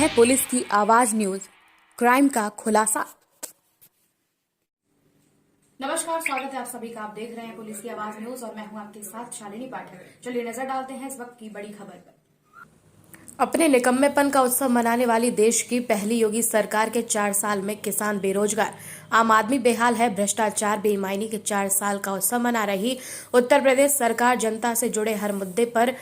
है पुलिस की आवाज न्यूज, क्राइम का खुलासा। नमस्कार, स्वागत है आप सभी का। आप देख रहे हैं पुलिस की आवाज न्यूज और मैं हूं आपके साथ शालिनी पाठक। चलिए नजर डालते हैं इस वक्त की बड़ी खबर पर। अपने निकम्मेपन का उत्सव मनाने वाली देश की पहली योगी सरकार के 4 साल में किसान बेरोजगार, आम आदमी बेहाल है, भ्रष्टाचार, बेईमानी के 4 साल का उत्सव मना रही उत्तर प्रदेश सरकार जनता से जुड़े हर मुद्दे पर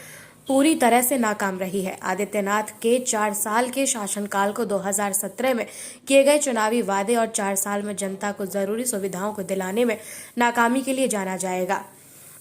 पूरी तरह से नाकाम रही है। आदित्यनाथ के 4 साल के शासनकाल को 2017 में किए गए चुनावी वादे और 4 साल में जनता को जरूरी सुविधाओं को दिलाने में नाकामी के लिए जाना जाएगा।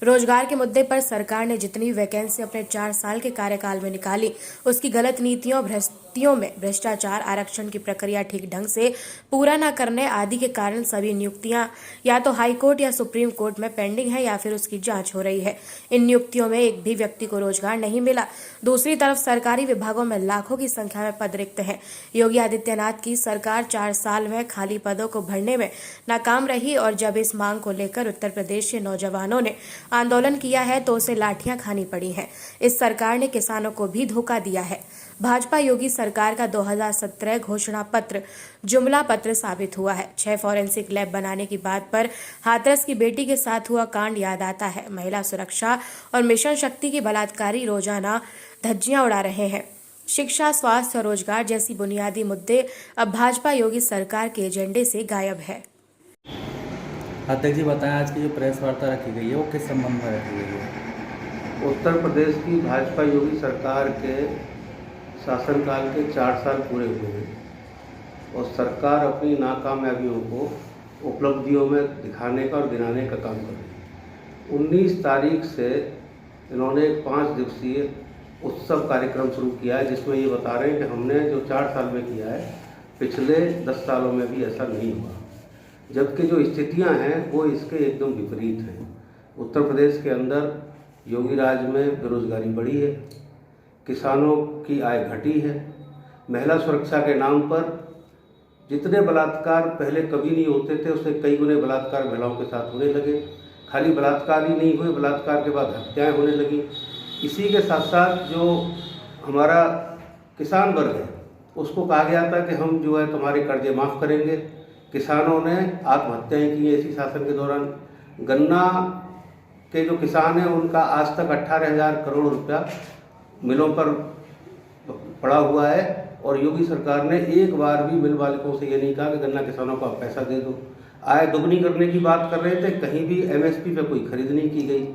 रोजगार के मुद्दे पर सरकार ने जितनी वैकेंसी अपने 4 साल के कार्यकाल में निकाली, उसकी गलत नीतियों, भ्रष्टियों में भ्रष्टाचार, आरक्षण की प्रक्रिया ठीक ढंग से पूरा न करने आदि के कारण सभी नियुक्तियां या तो हाई कोर्ट या सुप्रीम कोर्ट में पेंडिंग है या फिर उसकी जांच हो रही है। इन नियुक्तियों में एक भी व्यक्ति को रोजगार नहीं मिला। दूसरी तरफ सरकारी विभागों में लाखों की संख्या में पद रिक्त हैं। योगी आदित्यनाथ की सरकार 4 साल में खाली पदों को भरने में नाकाम रही और जब इस मांग को लेकर उत्तर प्रदेश के नौजवानों ने आंदोलन किया है तो उसे लाठियां खानी पड़ी हैं। इस सरकार ने किसानों को भी धोखा दिया है। भाजपा योगी सरकार का 2017 घोषणा पत्र जुमला पत्र साबित हुआ है। 6 फॉरेंसिक लैब बनाने की बात पर हाथरस की बेटी के साथ हुआ कांड याद आता है। महिला सुरक्षा और मिशन शक्ति के बलात्कारी रोजाना धज्जियां उड़ा रहे हैं। शिक्षा, स्वास्थ्य और रोजगार जैसी बुनियादी मुद्दे अब भाजपा योगी सरकार के एजेंडे से गायब है। अध्यक्ष जी बताएं, आज की जो प्रेस वार्ता रखी गई है वो किस संबंध में रखी गई है? उत्तर प्रदेश की भाजपा योगी सरकार के शासनकाल के 4 साल पूरे हुए हैं और सरकार अपनी नाकामयाबियों को उपलब्धियों में दिखाने का और गिनाने का काम कर रही है। 19 तारीख से इन्होंने एक 5 दिवसीय उत्सव कार्यक्रम शुरू किया है, जिसमें ये बता रहे हैं कि हमने जो 4 साल में किया है पिछले 10 सालों में भी ऐसा नहीं हुआ, जबकि जो स्थितियां हैं वो इसके एकदम विपरीत हैं। उत्तर प्रदेश के अंदर योगी राज में बेरोजगारी बढ़ी है, किसानों की आय घटी है, महिला सुरक्षा के नाम पर जितने बलात्कार पहले कभी नहीं होते थे उससे कई गुने बलात्कार महिलाओं के साथ होने लगे। खाली बलात्कार ही नहीं हुए, बलात्कार के बाद हत्याएं होने लगी। इसी के साथ साथ जो हमारा किसान वर्ग है उसको कहा गया था कि हम जो है तुम्हारे कर्जे माफ़ करेंगे। किसानों ने आत्महत्याएं की इसी शासन के दौरान। गन्ना के जो किसान हैं उनका आज तक 18,000 करोड़ रुपया मिलों पर पड़ा हुआ है और योगी सरकार ने एक बार भी मिल मालिकों से ये नहीं कहा कि गन्ना किसानों को आप पैसा दे दो। आय दोगुनी करने की बात कर रहे थे, कहीं भी एमएसपी पे कोई खरीद नहीं की गई।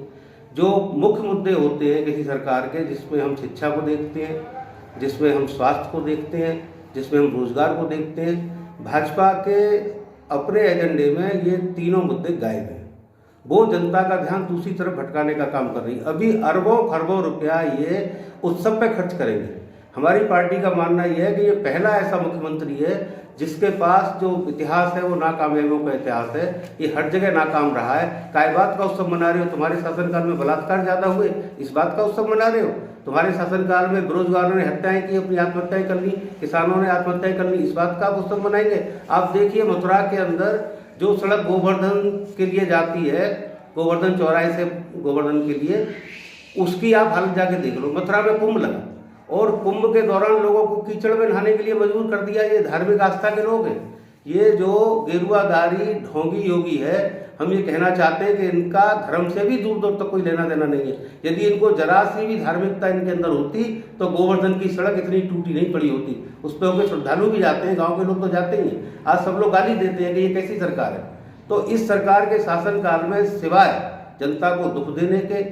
जो मुख्य मुद्दे होते हैं किसी सरकार के, जिसमें हम शिक्षा को देखते हैं, जिसमें हम स्वास्थ्य को देखते हैं, जिसमें हम रोजगार को देखते हैं, भाजपा के अपने एजेंडे में ये तीनों मुद्दे गायब हैं। वो जनता का ध्यान दूसरी तरफ भटकाने का काम कर रही है। अभी अरबों खरबों रुपया ये उत्सव पे खर्च करेंगे। हमारी पार्टी का मानना यह है कि ये पहला ऐसा मुख्यमंत्री है जिसके पास जो इतिहास है वो नाकामयाबियों का इतिहास है। ये हर जगह नाकाम रहा है। काय बात का उत्सव मना रहे हो? तुम्हारे शासनकाल में बलात्कार ज़्यादा हुए, इस बात का उत्सव मना रहे हो? तुम्हारे शासनकाल में बेरोजगारों ने हत्याएं की, अपनी आत्महत्याएं कर ली, किसानों ने आत्महत्याएं कर ली, इस बात का आप उत्सव मनाएंगे? आप देखिए मथुरा के अंदर जो सड़क गोवर्धन के लिए जाती है, गोवर्धन चौराहे से गोवर्धन के लिए, उसकी आप हालत जाके देख लो। मथुरा में कुंभ लगा और कुंभ के दौरान लोगों को कीचड़ में नहाने के लिए मजबूर कर दिया। ये धार्मिक आस्था के लोग हैं। ये जो गेरुआधारी ढोंगी योगी है, हम ये कहना चाहते हैं कि इनका धर्म से भी दूर दूर तक कोई लेना देना नहीं है। यदि इनको जरा सी भी धार्मिकता इनके अंदर होती तो गोवर्धन की सड़क इतनी टूटी नहीं पड़ी होती। उस पर होकर श्रद्धालु भी जाते हैं, गाँव के लोग तो जाते ही हैं। आज सब लोग गाली देते हैं कि ये कैसी सरकार है। तो इस सरकार के शासनकाल में सिवाय जनता को दुख देने के,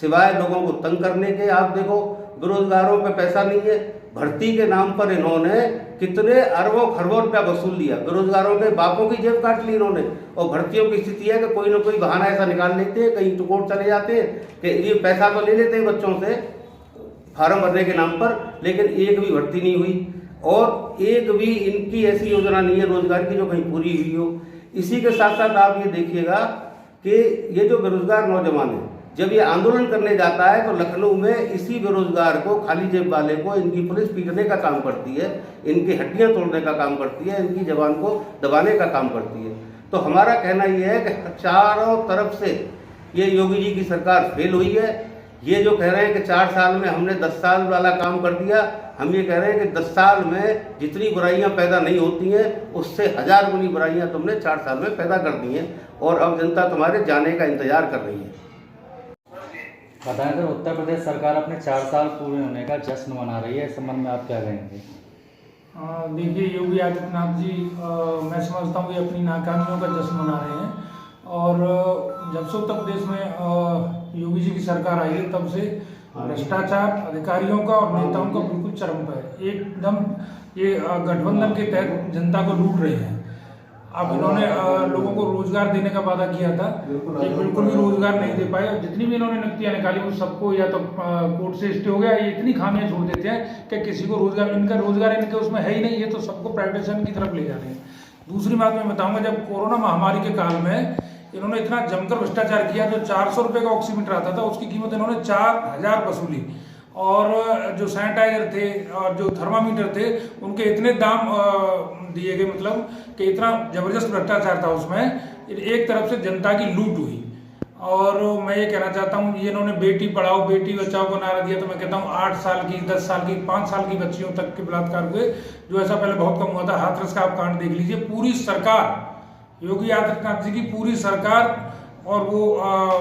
सिवाय लोगों को तंग करने के, आप देखो बेरोजगारों पे पैसा नहीं है। भर्ती के नाम पर इन्होंने कितने अरबों खरबों रुपया वसूल लिया। बेरोजगारों के बापों की जेब काट ली इन्होंने। और भर्तियों की स्थिति है कि कोई ना कोई बहाना ऐसा निकाल लेते हैं, कहीं तो कोर्ट चले जाते हैं कि ये पैसा तो ले लेते हैं बच्चों से फार्म भरने के नाम पर, लेकिन एक भी भर्ती नहीं हुई और एक भी इनकी ऐसी योजना नहीं है रोजगार की जो कहीं पूरी हुई हो। इसी के साथ साथ आप ये देखिएगा कि ये जो बेरोजगार नौजवान है, जब ये आंदोलन करने जाता है तो लखनऊ में इसी बेरोजगार को, खाली जेब वाले को, इनकी पुलिस पीटने का काम करती है, इनकी हड्डियां तोड़ने का काम करती है, इनकी जबान को दबाने का काम करती है। तो हमारा कहना यह है कि चारों तरफ से ये योगी जी की सरकार फेल हुई है। ये जो कह रहे हैं कि 4 साल में हमने 10 साल वाला काम कर दिया, हम ये कह रहे हैं कि 10 साल में जितनी बुराइयां पैदा नहीं होती हैं उससे 1000 गुनी बुराइयां तुमने 4 साल में पैदा कर दी हैं और अब जनता तुम्हारे जाने का इंतजार कर रही है। बताएं सर, उत्तर प्रदेश सरकार अपने 4 साल पूरे होने का जश्न मना रही है, इस संबंध में आप क्या कहेंगे? देखिए, योगी आदित्यनाथ जी मैं समझता हूँ ये अपनी नाकामियों का जश्न मना रहे हैं। और जब से उत्तर प्रदेश में योगी जी की सरकार आई है तब से भ्रष्टाचार अधिकारियों का और नेताओं का बिल्कुल चरम पर है। एकदम ये गठबंधन के तहत जनता को लूट रहे हैं। अब इन्होंने लोगों को रोजगार देने का वादा किया था, ये बिल्कुल भी रोजगार नहीं दे पाए। जितनी भी इन्होंने नक्तियाँ निकाली वो सबको या तो कोर्ट से स्टे हो गया, ये इतनी खामियां छोड़ देते हैं कि किसी को रोजगार इनके उसमें है ही नहीं, ये तो सबको प्राइवेटाइजेशन की तरफ ले जा रहे हैं। दूसरी बात मैं बताऊंगा, जब कोरोना महामारी के काल में इन्होंने इतना जमकर भ्रष्टाचार किया, जो 400 रुपये का ऑक्सीमीटर आता था उसकी कीमत इन्होंने 4000 वसूली, और जो सैनिटाइजर थे और जो थर्मामीटर थे उनके इतने दाम दिए गए, मतलब कि इतना जबरदस्त भ्रष्टाचार था उसमें। एक तरफ से जनता की लूट हुई। और मैं ये कहना चाहता हूँ, ये इन्होंने बेटी पढ़ाओ बेटी बचाओ को नारा दिया, तो मैं कहता हूँ 8 साल की 10 साल की 5 साल की बच्चियों तक के बलात्कार हुए, जो ऐसा पहले बहुत कम हुआ था। हाथरस का आप कांड देख लीजिए। पूरी सरकार, योगी आदित्यनाथ जी की पूरी सरकार और वो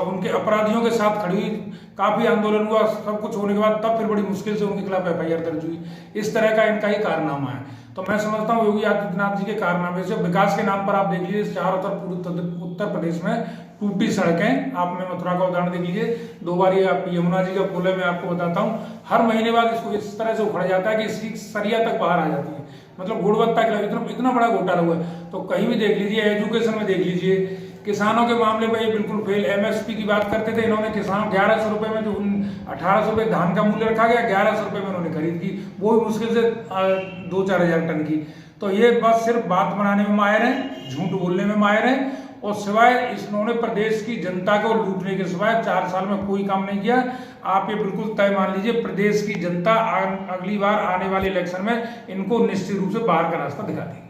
उनके अपराधियों के साथ खड़ी हुई। काफी आंदोलन हुआ, सब कुछ होने के बाद तब फिर बड़ी मुश्किल से उनके खिलाफ FIR दर्ज हुई। इस तरह का इनका ही कारनामा है। तो मैं समझता हूँ योगी आदित्यनाथ जी के कारनामे से, विकास के नाम पर आप देख लीजिए चारों तरफ पूरे उत्तर प्रदेश में टूटी सड़कें। आपने मथुरा का उदाहरण देख लीजिए, 2 बार ये आप यमुना जी का पुल है, मैं आपको बताता हूँ, हर महीने बाद इसको इस तरह से उखड़ जाता है कि इसकी सरिया तक बाहर आ जाती है। मतलब गुणवत्ता के इतना बड़ा घोटाला हुआ है। तो कहीं भी देख लीजिए, एजुकेशन में देख लीजिए, किसानों के मामले में ये बिल्कुल फेल। MSP की बात करते थे इन्होंने, किसानों 1100 रुपये में, जो 1800 रुपये धान का मूल्य रखा गया, 1100 रुपये में उन्होंने खरीद की, वो भी मुश्किल से 2-4 हज़ार टन की। तो ये बस सिर्फ बात बनाने में माहिर हैं, झूठ बोलने में माहिर हैं, और सिवाय इन्होंने प्रदेश की जनता को लूटने के सिवाय 4 साल में कोई काम नहीं किया। आप ये बिल्कुल तय मान लीजिए, प्रदेश की जनता अगली बार आने वाले इलेक्शन में इनको निश्चित रूप से बाहर का रास्ता दिखा देगी।